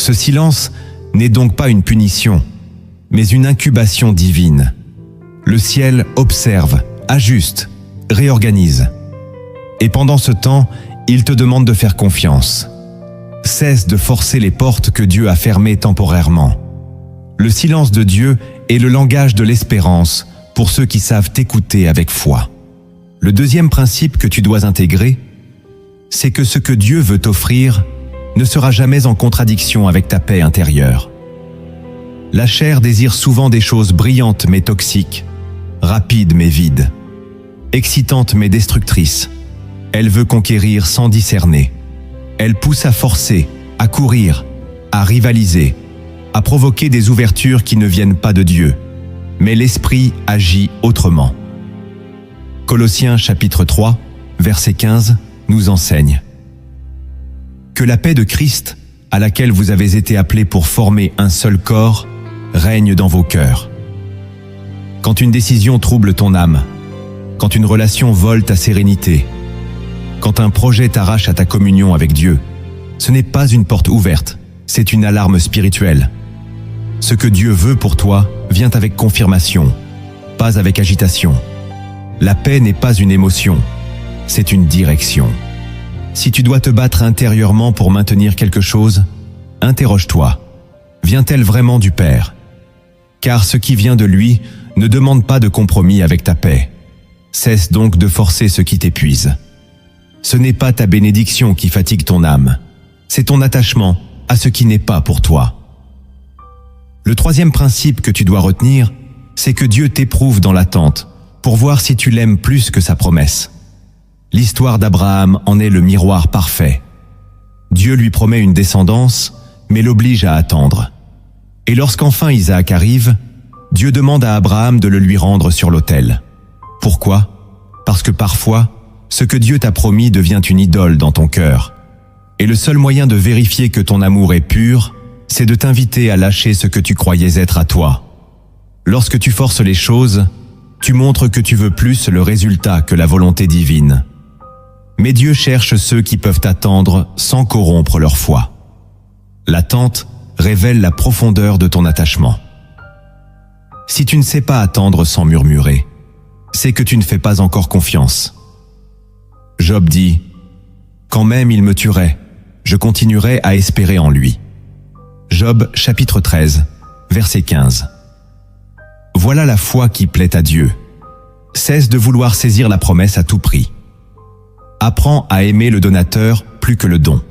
Ce silence n'est donc pas une punition, mais une incubation divine. Le ciel observe, ajuste, réorganise. Et pendant ce temps, il te demande de faire confiance. Cesse de forcer les portes que Dieu a fermées temporairement. Le silence de Dieu est le langage de l'espérance pour ceux qui savent t'écouter avec foi. Le deuxième principe que tu dois intégrer, c'est que ce que Dieu veut t'offrir ne sera jamais en contradiction avec ta paix intérieure. La chair désire souvent des choses brillantes mais toxiques, rapides mais vides, excitantes mais destructrices. Elle veut conquérir sans discerner. Elle pousse à forcer, à courir, à rivaliser, à provoquer des ouvertures qui ne viennent pas de Dieu. Mais l'Esprit agit autrement. Colossiens chapitre 3, verset 15, nous enseigne que la paix de Christ, à laquelle vous avez été appelés pour former un seul corps, règne dans vos cœurs. Quand une décision trouble ton âme, quand une relation vole ta sérénité, quand un projet t'arrache à ta communion avec Dieu, ce n'est pas une porte ouverte, c'est une alarme spirituelle. Ce que Dieu veut pour toi vient avec confirmation, pas avec agitation. La paix n'est pas une émotion, c'est une direction. Si tu dois te battre intérieurement pour maintenir quelque chose, interroge-toi. Vient-elle vraiment du Père? Car ce qui vient de lui ne demande pas de compromis avec ta paix. Cesse donc de forcer ce qui t'épuise. Ce n'est pas ta bénédiction qui fatigue ton âme, c'est ton attachement à ce qui n'est pas pour toi. Le troisième principe que tu dois retenir, c'est que Dieu t'éprouve dans l'attente pour voir si tu l'aimes plus que sa promesse. L'histoire d'Abraham en est le miroir parfait. Dieu lui promet une descendance, mais l'oblige à attendre. Et lorsqu'enfin Isaac arrive, Dieu demande à Abraham de le lui rendre sur l'autel. Pourquoi? Parce que parfois, ce que Dieu t'a promis devient une idole dans ton cœur. Et le seul moyen de vérifier que ton amour est pur, c'est de t'inviter à lâcher ce que tu croyais être à toi. Lorsque tu forces les choses, tu montres que tu veux plus le résultat que la volonté divine. Mais Dieu cherche ceux qui peuvent attendre sans corrompre leur foi. L'attente révèle la profondeur de ton attachement. Si tu ne sais pas attendre sans murmurer, c'est que tu ne fais pas encore confiance. Job dit « Quand même il me tuerait, je continuerai à espérer en lui. » Job chapitre 13, verset 15. Voilà la foi qui plaît à Dieu. Cesse de vouloir saisir la promesse à tout prix. Apprends à aimer le donateur plus que le don.